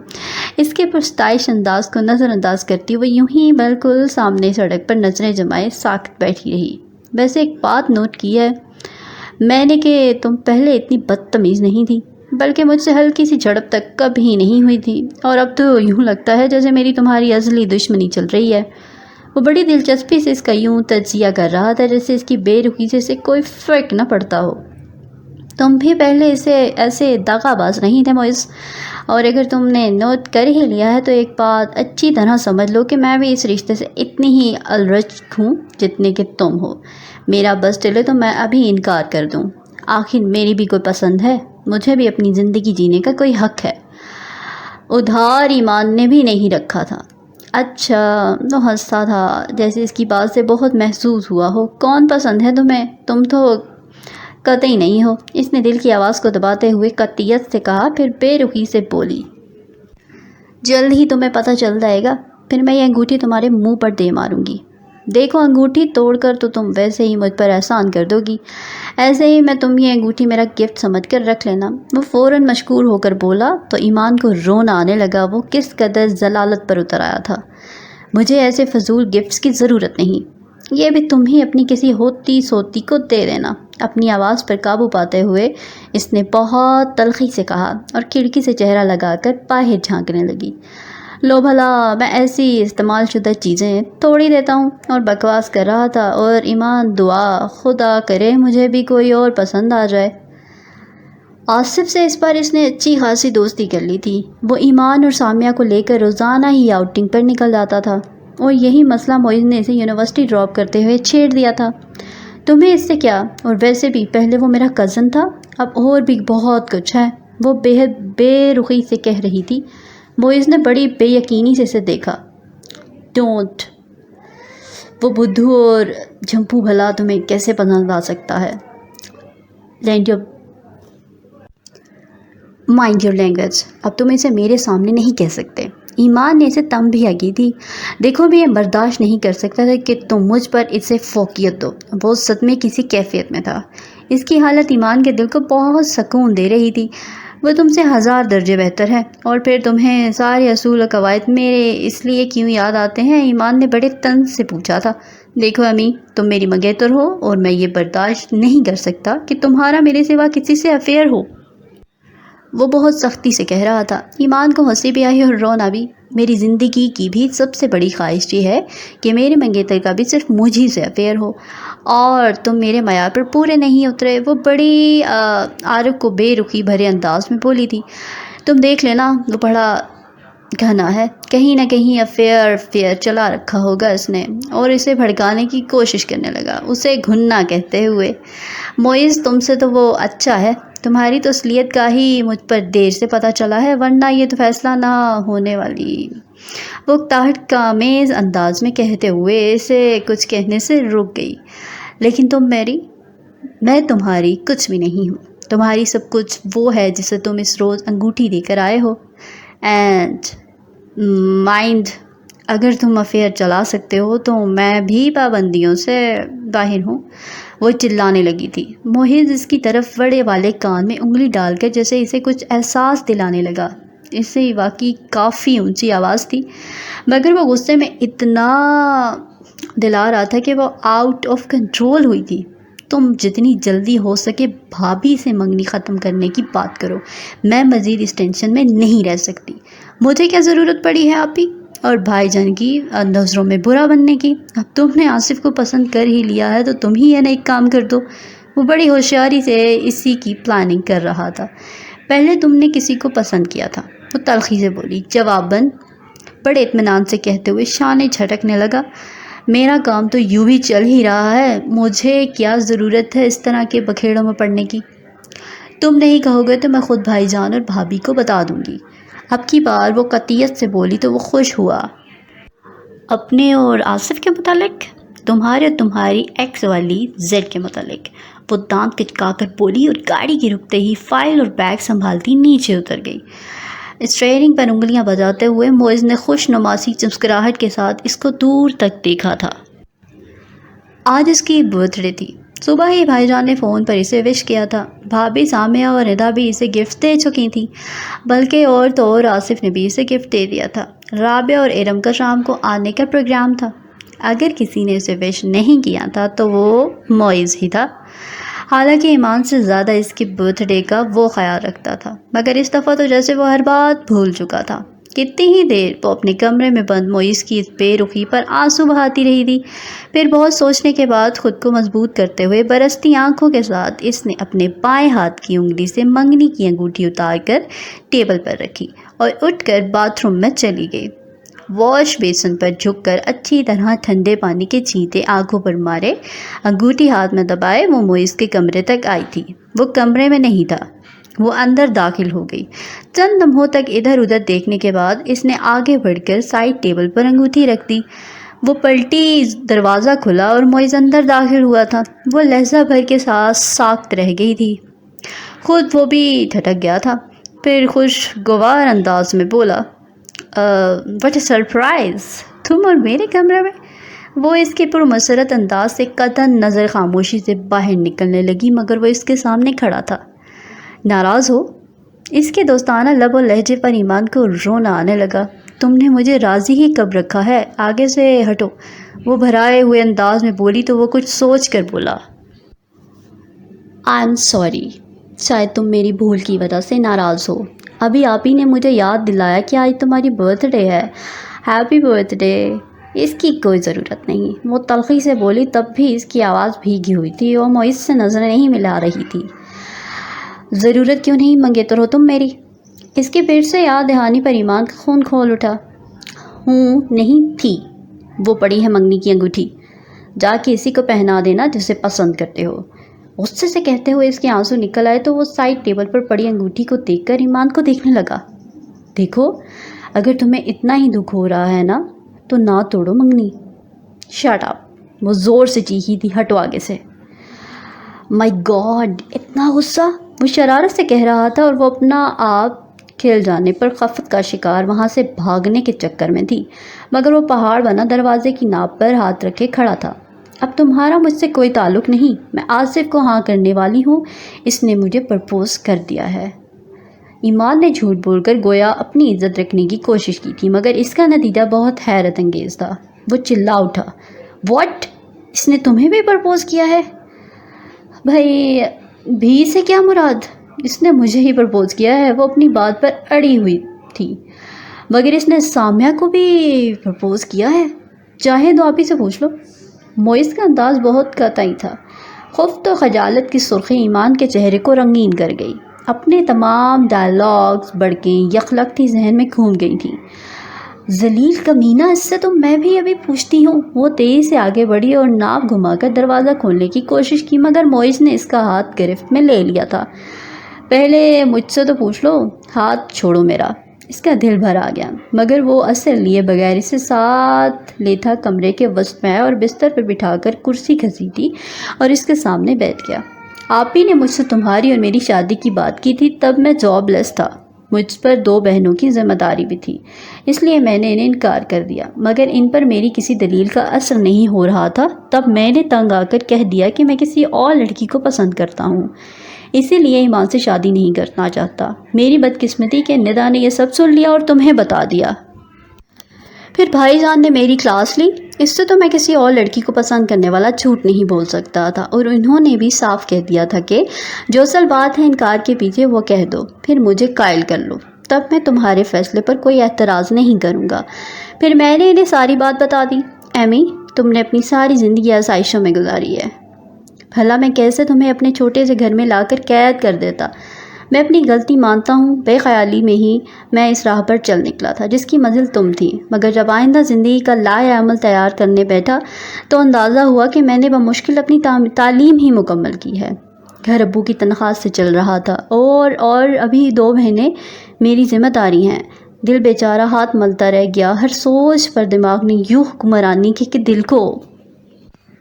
اس کے پرستائش انداز کو نظر انداز کرتی وہ یوں ہی بالکل سامنے سڑک پر نظریں جمائے ساکت بیٹھی رہی۔ ویسے ایک بات نوٹ کی ہے میں نے کہ تم پہلے اتنی بدتمیز نہیں تھی، بلکہ مجھ سے ہلکی سی جھڑپ تک کبھی نہیں ہوئی تھی، اور اب تو یوں لگتا ہے جیسے میری تمہاری ازلی دشمنی چل رہی ہے۔ وہ بڑی دلچسپی سے اس کا یوں تجزیہ کر رہا تھا جیسے اس کی بے رخی سے کوئی فرق نہ پڑتا ہو۔ تم بھی پہلے ایسے دغا باز نہیں تھے معز، اور اگر تم نے نوٹ کر ہی لیا ہے تو ایک بات اچھی طرح سمجھ لو کہ میں بھی اس رشتے سے اتنی ہی الرجھ ہوں جتنے کہ تم ہو۔ میرا بس چلے تو میں ابھی انکار کر دوں۔ آخر میری بھی کوئی پسند ہے، مجھے بھی اپنی زندگی جینے کا کوئی حق ہے۔ ادھار ایمان نے بھی نہیں رکھا تھا۔ اچھا، وہ ہنستا تھا جیسے اس کی بات سے بہت محسوس ہوا ہو۔ کون پسند ہے تمہیں؟ تم تو قطعی نہیں ہو، اس نے دل کی آواز کو دباتے ہوئے قطعیت سے کہا، پھر بے رخی سے بولی، جلد ہی تمہیں پتہ چل جائے گا، پھر میں یہ انگوٹھی تمہارے منہ پر دے ماروں گی۔ دیکھو، انگوٹھی توڑ کر تو تم ویسے ہی مجھ پر احسان کر دو گی، ایسے ہی میں تم یہ انگوٹھی میرا گفٹ سمجھ کر رکھ لینا۔ وہ فوراً مشکور ہو کر بولا تو ایمان کو رونا آنے لگا۔ وہ کس قدر ضلالت پر اتر آیا تھا۔ مجھے ایسے فضول گفٹس کی ضرورت نہیں، یہ بھی تم ہی اپنی کسی ہوتی سوتی کو دے دینا۔ اپنی آواز پر قابو پاتے ہوئے اس نے بہت تلخی سے کہا، اور کھڑکی سے چہرہ لگا کر باہر جھانکنے لگی۔ لو بھلا، میں ایسی استعمال شدہ چیزیں توڑ ہی دیتا ہوں۔ اور بکواس کر رہا تھا، اور ایمان دعا خدا کرے مجھے بھی کوئی اور پسند آ جائے۔ آصف سے اس بار اس نے اچھی خاصی دوستی کر لی تھی۔ وہ ایمان اور سامیہ کو لے کر روزانہ ہی آؤٹنگ پر نکل جاتا تھا، اور یہی مسئلہ معز نے اسے یونیورسٹی ڈراپ کرتے ہوئے چھیڑ دیا تھا۔ تمہیں اس سے کیا؟ اور ویسے بھی پہلے وہ میرا کزن تھا، اب اور بھی بہت کچھ ہے، وہ بے حد بے رخی سے کہہ رہی تھی۔ معز نے بڑی بے یقینی سے اسے دیکھا۔ ڈونٹ، وہ بدھو اور جھمپو بھلا تمہیں کیسے پسند آ سکتا ہے؟ مائنڈ یور لینگویج، اب تم اسے میرے سامنے نہیں کہہ سکتے۔ ایمان نے اسے تنبیہ کی تھی۔ دیکھو، میں یہ برداشت نہیں کر سکتا تھا کہ تم مجھ پر اسے فوقیت دو۔ وہ صدمے کسی کیفیت میں تھا۔ اس کی حالت ایمان کے دل کو بہت سکون دے رہی تھی۔ وہ تم سے 1000 درجے بہتر ہے، اور پھر تمہیں سارے اصول و قواعد میرے اس لیے کیوں یاد آتے ہیں؟ ایمان نے بڑے طنز سے پوچھا تھا۔ دیکھو امی، تم میری منگیتر ہو، اور میں یہ برداشت نہیں کر سکتا کہ تمہارا میرے سوا کسی سے افیئر ہو۔ وہ بہت سختی سے کہہ رہا تھا۔ ایمان کو ہنسی بھی آئی اور رونا بھی۔ میری زندگی کی بھی سب سے بڑی خواہش یہ ہے کہ میرے منگیتر کا بھی صرف مجھی سے افیئر ہو، اور تم میرے معیار پر پورے نہیں اترے۔ وہ بڑی عارف کو بے رخی بھرے انداز میں بولی تھی۔ تم دیکھ لینا، وہ بڑا گھنا ہے، کہیں نہ کہیں افیئر چلا رکھا ہوگا اس نے۔ اور اسے بھڑکانے کی کوشش کرنے لگا، اسے گھننا کہتے ہوئے۔ معز، تم سے تو وہ اچھا ہے، تمہاری تو اصلیت کا ہی مجھ پر دیر سے پتہ چلا ہے، ورنہ یہ تو فیصلہ نہ ہونے والی۔ وہ تحت کامیز انداز میں کہتے ہوئے اسے کچھ کہنے سے رک گئی۔ لیکن میں تمہاری کچھ بھی نہیں ہوں۔ تمہاری سب کچھ وہ ہے جسے تم اس روز انگوٹھی دے کر آئے ہو۔ اینڈ مائنڈ، اگر تم افیئر چلا سکتے ہو تو میں بھی پابندیوں سے باہر ہوں۔ وہ چلانے لگی تھی۔ معز اس کی طرف بڑے والے کان میں انگلی ڈال کر جیسے اسے کچھ احساس دلانے لگا۔ اس سے واقعی کافی اونچی آواز تھی، مگر وہ غصے میں اتنا دلا رہا تھا کہ وہ آؤٹ آف کنٹرول ہوئی تھی۔ تم جتنی جلدی ہو سکے بھابھی سے منگنی ختم کرنے کی بات کرو، میں مزید اس ٹینشن میں نہیں رہ سکتی۔ مجھے کیا ضرورت پڑی ہے آپ ہی اور بھائی جان کی نظروں میں برا بننے کی؟ اب تم نے آصف کو پسند کر ہی لیا ہے تو تم ہی ایک کام کر دو۔ وہ بڑی ہوشیاری سے اسی کی پلاننگ کر رہا تھا۔ پہلے تم نے کسی کو پسند کیا تھا، وہ تلخی سے بولی۔ جواباً بڑے اطمینان سے کہتے ہوئے شانے جھٹکنے لگا، میرا کام تو یوں بھی چل ہی رہا ہے، مجھے کیا ضرورت ہے اس طرح کے بکھیڑوں میں پڑنے کی؟ تم نہیں کہو گے تو میں خود بھائی جان اور بھابھی کو بتا دوں گی۔ اب کی بار وہ قطعیت سے بولی تو وہ خوش ہوا۔ اپنے اور آصف کے متعلق؟ تمہارے اور تمہاری ایکس والی زیڈ کے متعلق؟ وہ دانت کچکا کر بولی، اور گاڑی کی رکتے ہی فائل اور بیگ سنبھالتی نیچے اتر گئی۔ اسٹیئرنگ پر انگلیاں بجاتے ہوئے معز نے خوش نما سی مسکراہٹ کے ساتھ اس کو دور تک دیکھا تھا۔ آج اس کی برتھ ڈے تھی۔ صبح ہی بھائی جان نے فون پر اسے وش کیا تھا۔ بھابھی سامیہ اور ردا بھی اسے گفٹ دے چکی تھیں، بلکہ اور تو اور آصف نے بھی اسے گفٹ دے دیا تھا۔ رابعہ اور ارم کا شام کو آنے کا پروگرام تھا۔ اگر کسی نے اسے وش نہیں کیا تھا تو وہ معز ہی تھا۔ حالانکہ ایمان سے زیادہ اس کے برتھ ڈے کا وہ خیال رکھتا تھا، مگر اس دفعہ تو جیسے وہ ہر بات بھول چکا تھا۔ کتنی ہی دیر وہ اپنے کمرے میں بند معیز کی اس بے رخی پر آنسو بہاتی رہی تھی۔ پھر بہت سوچنے کے بعد خود کو مضبوط کرتے ہوئے برستی آنکھوں کے ساتھ اس نے اپنے بائیں ہاتھ کی انگلی سے منگنی کی انگوٹھی اتار کر ٹیبل پر رکھی اور اٹھ کر باتھ روم میں چلی گئی۔ واش بیسن پر جھک کر اچھی طرح ٹھنڈے پانی کے چھینٹے آنکھوں پر مارے، انگوٹھی ہاتھ میں دبائے وہ معیز کے کمرے تک آئی تھی۔ وہ کمرے میں نہیں تھا، وہ اندر داخل ہو گئی۔ چند لمحوں تک ادھر ادھر دیکھنے کے بعد اس نے آگے بڑھ کر سائڈ ٹیبل پر انگوٹھی رکھ دی۔ وہ پلٹی، دروازہ کھلا اور معیز اندر داخل ہوا تھا۔ وہ لہجہ بھر کے ساتھ ساکت رہ گئی تھی، خود وہ بھی ٹھٹک گیا تھا۔ پھر خوشگوار انداز میں بولا، واٹ اے سرپرائز، تم اور میرے کمرے میں؟ وہ اس کے پرمسرت انداز سے قطعاً نظر خاموشی سے باہر نکلنے لگی، مگر وہ اس کے سامنے کھڑا تھا۔ ناراض ہو؟ اس کے دوستانہ لب و لہجے پر ایمان کو رونا آنے لگا۔ تم نے مجھے راضی ہی کب رکھا ہے؟ آگے سے ہٹو، وہ بھرائے ہوئے انداز میں بولی تو وہ کچھ سوچ کر بولا، آئی ایم سوری، شاید تم میری بھول کی وجہ سے ناراض ہو۔ ابھی آپ ہی نے مجھے یاد دلایا کہ آج تمہاری برتھ ڈے ہے، ہیپی برتھ ڈے۔ اس کی کوئی ضرورت نہیں، وہ تلخی سے بولی، تب بھی اس کی آواز بھیگی ہوئی تھی اور معیز سے نظریں نہیں ملا رہی تھی۔ ضرورت کیوں نہیں، منگیتر ہو تم میری؟ اس کے پیٹ سے یاد دہانی پر ایمان کا خون کھول اٹھا۔ ہوں نہیں تھی، وہ پڑی ہے منگنی کی انگوٹھی، جا کے اسی کو پہنا دینا جسے پسند کرتے ہو۔ غصے سے کہتے ہوئے اس کے آنسو نکل آئے تو وہ سائڈ ٹیبل پر پڑی انگوٹھی کو دیکھ کر ایمان کو دیکھنے لگا۔ دیکھو، اگر تمہیں اتنا ہی دکھ ہو رہا ہے نا تو نہ توڑو منگنی۔ شٹ اپ، وہ زور سے چیخی تھی، ہٹو آگے سے۔ مائی گاڈ، اتنا غصہ! وہ شرارت سے کہہ رہا تھا اور وہ اپنا آپ کھل جانے پر خفت کا شکار وہاں سے بھاگنے کے چکر میں تھی، مگر وہ پہاڑ بنا دروازے کی ناپ پر ہاتھ رکھے کھڑا تھا۔ اب تمہارا مجھ سے کوئی تعلق نہیں، میں آصف کو ہاں کرنے والی ہوں، اس نے مجھے پرپوز کر دیا ہے۔ ایمان نے جھوٹ بول کر گویا اپنی عزت رکھنے کی کوشش کی تھی، مگر اس کا نتیجہ بہت حیرت انگیز تھا۔ وہ چلا اٹھا، واٹ، اس نے تمہیں بھی پرپوز کیا ہے؟ بھائی بھی سے کیا مراد؟ اس نے مجھے ہی پرپوز کیا ہے۔ وہ اپنی بات پر اڑی ہوئی تھی، مگر اس نے سامیہ کو بھی پرپوز کیا ہے؟ چاہے تو آپ ہی سے پوچھ لو۔ معیز کا انداز بہت قطعی تھا۔ خفت و خجالت کی سرخی ایمان کے چہرے کو رنگین کر گئی۔ اپنے تمام ڈائلاگز بڑکیں یخلکتی ذہن میں گھوم گئی تھیں۔ ذلیل کمینہ، اس سے تو میں بھی ابھی پوچھتی ہوں۔ وہ تیزی سے آگے بڑھی اور ناپ گھما کر دروازہ کھولنے کی کوشش کی، مگر معیز نے اس کا ہاتھ گرفت میں لے لیا تھا۔ پہلے مجھ سے تو پوچھ لو، ہاتھ چھوڑو میرا۔ اس کا دل بھر آ گیا، مگر وہ اثر لیے بغیر اسے ساتھ لیتا کمرے کے وسط میں آیا اور بستر پر بٹھا کر کرسی گھسیٹی اور اس کے سامنے بیٹھ گیا۔ آپ ہی نے مجھ سے تمہاری اور میری شادی کی بات کی تھی، تب میں جاب لیس تھا، مجھ پر 2 بہنوں کی ذمہ داری بھی تھی، اس لیے میں نے انہیں انکار کر دیا، مگر ان پر میری کسی دلیل کا اثر نہیں ہو رہا تھا۔ تب میں نے تنگ آ کر کہہ دیا کہ میں کسی اور لڑکی کو پسند کرتا ہوں، اسی لیے ایمان سے شادی نہیں کرنا چاہتا۔ میری بدقسمتی کہ ندا نے یہ سب سن لیا اور تمہیں بتا دیا۔ پھر بھائی جان نے میری کلاس لی، اس سے تو میں کسی اور لڑکی کو پسند کرنے والا جھوٹ نہیں بول سکتا تھا، اور انہوں نے بھی صاف کہہ دیا تھا کہ جو اصل بات ہے انکار کے پیچھے وہ کہہ دو، پھر مجھے قائل کر لو، تب میں تمہارے فیصلے پر کوئی اعتراض نہیں کروں گا۔ پھر میں نے انہیں ساری بات بتا دی۔ ایمی، تم نے اپنی ساری زندگی آسائشوں میں گزاری ہے، بھلا میں کیسے تمہیں اپنے چھوٹے سے گھر میں لا کر قید کر دیتا۔ میں اپنی غلطی مانتا ہوں، بے خیالی میں ہی میں اس راہ پر چل نکلا تھا جس کی منزل تم تھی، مگر جب آئندہ زندگی کا لائحہ عمل تیار کرنے بیٹھا تو اندازہ ہوا کہ میں نے بمشکل اپنی تعلیم ہی مکمل کی ہے۔ گھر ابو کی تنخواہ سے چل رہا تھا اور ابھی 2 بہنیں میری ذمہ داری ہیں۔ دل بیچارہ ہاتھ ملتا رہ گیا، ہر سوچ پر دماغ نے یوں حکمرانی کی کہ دل کو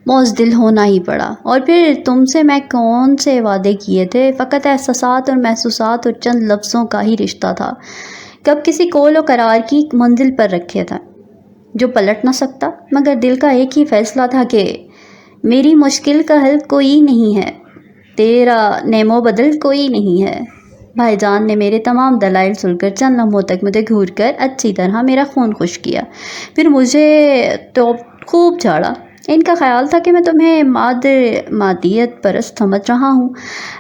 بزدل ہونا ہی پڑا۔ اور پھر تم سے میں کون سے وعدے کیے تھے؟ فقط احساسات اور محسوسات اور چند لفظوں کا ہی رشتہ تھا، کب کسی قول و قرار کی منزل پر رکھے تھا جو پلٹ نہ سکتا، مگر دل کا ایک ہی فیصلہ تھا کہ میری مشکل کا حل کوئی نہیں ہے، تیرا نعم و بدل کوئی نہیں ہے۔ بھائی جان نے میرے تمام دلائل سن کر چند لمحوں تک مجھے گھور کر اچھی طرح میرا خون خشک کیا، پھر مجھے تو خوب جھاڑا ان کا خیال تھا کہ میں تمہیں مادیت پرست سمجھ رہا ہوں،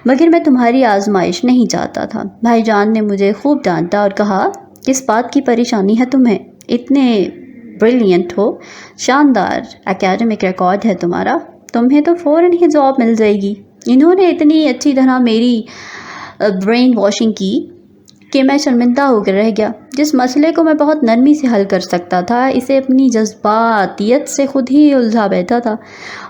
مگر میں تمہاری آزمائش نہیں چاہتا تھا۔ بھائی جان نے مجھے خوب ڈانٹا اور کہا، کس بات کی پریشانی ہے تمہیں؟ اتنے بریلینٹ ہو، شاندار اکیڈمک ریکارڈ ہے تمہارا، تمہیں تو فوراً ہی جاب مل جائے گی۔ انہوں نے اتنی اچھی طرح میری برین واشنگ کی کہ میں شرمندہ ہو کر رہ گیا۔ جس مسئلے کو میں بہت نرمی سے حل کر سکتا تھا، اسے اپنی جذباتیت سے خود ہی الجھا بیٹھا تھا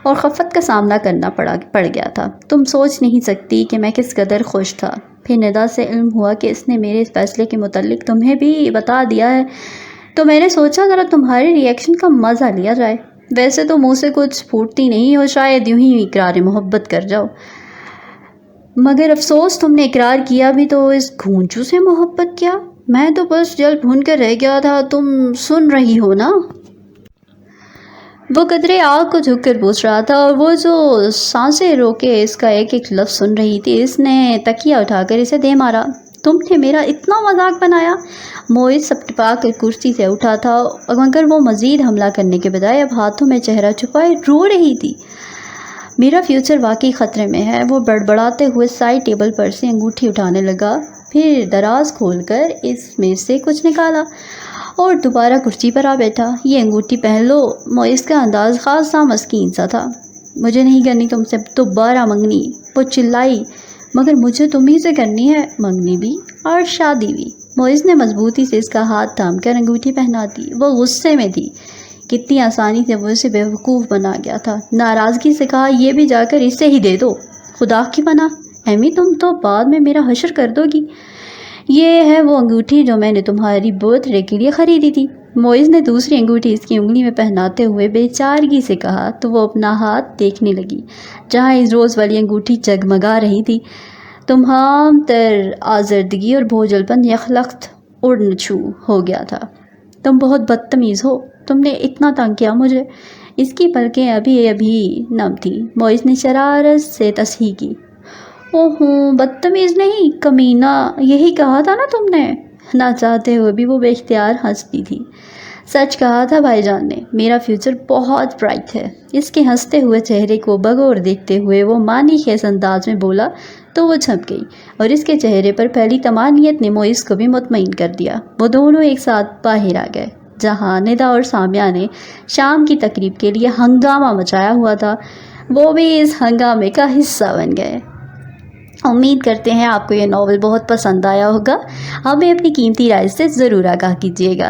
اور خفت کا سامنا کرنا پڑ گیا تھا۔ تم سوچ نہیں سکتی کہ میں کس قدر خوش تھا۔ پھر ندا سے علم ہوا کہ اس نے میرے اس فیصلے کے متعلق تمہیں بھی بتا دیا ہے، تو میں نے سوچا ذرا تمہارے ری ایکشن کا مزہ لیا جائے۔ ویسے تو منہ سے کچھ پھوٹتی نہیں ہو، شاید یوں ہی اقرار محبت کر جاؤ، مگر افسوس تم نے اقرار کیا بھی تو اس گھونچو سے محبت کیا؟ میں تو بس جل بھون کر رہ گیا تھا۔ تم سن رہی ہو نا؟ وہ قدرے آگ کو جھک کر پوچھ رہا تھا، اور وہ جو سانسیں روکے اس کا ایک ایک لفظ سن رہی تھی۔ اس نے تکیہ اٹھا کر اسے دے مارا۔ تم نے میرا اتنا مذاق بنایا؟ موئز سپٹپا کر کرسی سے اٹھا تھا، مگر وہ مزید حملہ کرنے کے بجائے اب ہاتھوں میں چہرہ چھپائے رو رہی تھی۔ میرا فیوچر واقعی خطرے میں ہے، وہ بڑبڑاتے ہوئے سائڈ ٹیبل پر سے انگوٹھی اٹھانے لگا، پھر دراز کھول کر اس میں سے کچھ نکالا اور دوبارہ کرسی پر آ بیٹھا۔ یہ انگوٹھی پہن لو۔ موئز کا انداز خاصا مسکین سا تھا۔ مجھے نہیں کرنی تم سے دوبارہ منگنی، وہ چلائی، مگر مجھے تمہیں سے کرنی ہے، منگنی بھی اور شادی بھی۔ موئز نے مضبوطی سے اس کا ہاتھ تھام کر انگوٹھی پہنا دی۔ وہ غصے میں تھی، کتنی آسانی سے وہ اسے بیوقوف بنا گیا تھا۔ ناراضگی سے کہا، یہ بھی جا کر اسے ہی دے دو، خدا کی پناہ ایمی، تم تو بعد میں میرا حشر کر دو گی۔ یہ ہے وہ انگوٹھی جو میں نے تمہاری برتھ ڈے کے لیے خریدی تھی۔ موئز نے دوسری انگوٹھی اس کی انگلی میں پہناتے ہوئے بے چارگی سے کہا تو وہ اپنا ہاتھ دیکھنے لگی جہاں اس روز والی انگوٹھی جگمگا رہی تھی۔ تمام تر آزردگی اور بوجھل پن یکلخت اڑن چھو ہو گیا تھا۔ تم بہت بدتمیز ہو، تم نے اتنا تنگ کیا مجھے۔ اس کی پلکیں ابھی نم تھیں۔ موئز نے شرارت سے تصحیح کی، اوہو، بدتمیز نہیں، کمینہ، یہی کہا تھا نا تم نے؟ نہ چاہتے ہوئے بھی وہ بے اختیار ہنستی تھی۔ سچ کہا تھا بھائی جان نے، میرا فیوچر بہت برائٹ ہے۔ اس کے ہنستے ہوئے چہرے کو بغور دیکھتے ہوئے وہ معنی خیز انداز میں بولا تو وہ چھپ گئی، اور اس کے چہرے پر پھیلی طمانینت نے موئز کو بھی مطمئن کر دیا۔ وہ دونوں ایک ساتھ باہر آ گئے، جہاں ندا اور سامیہ نے شام کی تقریب کے لیے ہنگامہ مچایا ہوا تھا، وہ بھی اس ہنگامے کا حصہ بن گئے۔ امید کرتے ہیں آپ کو یہ ناول بہت پسند آیا ہوگا۔ ہمیں اپنی قیمتی رائے سے ضرور آگاہ کیجیے گا۔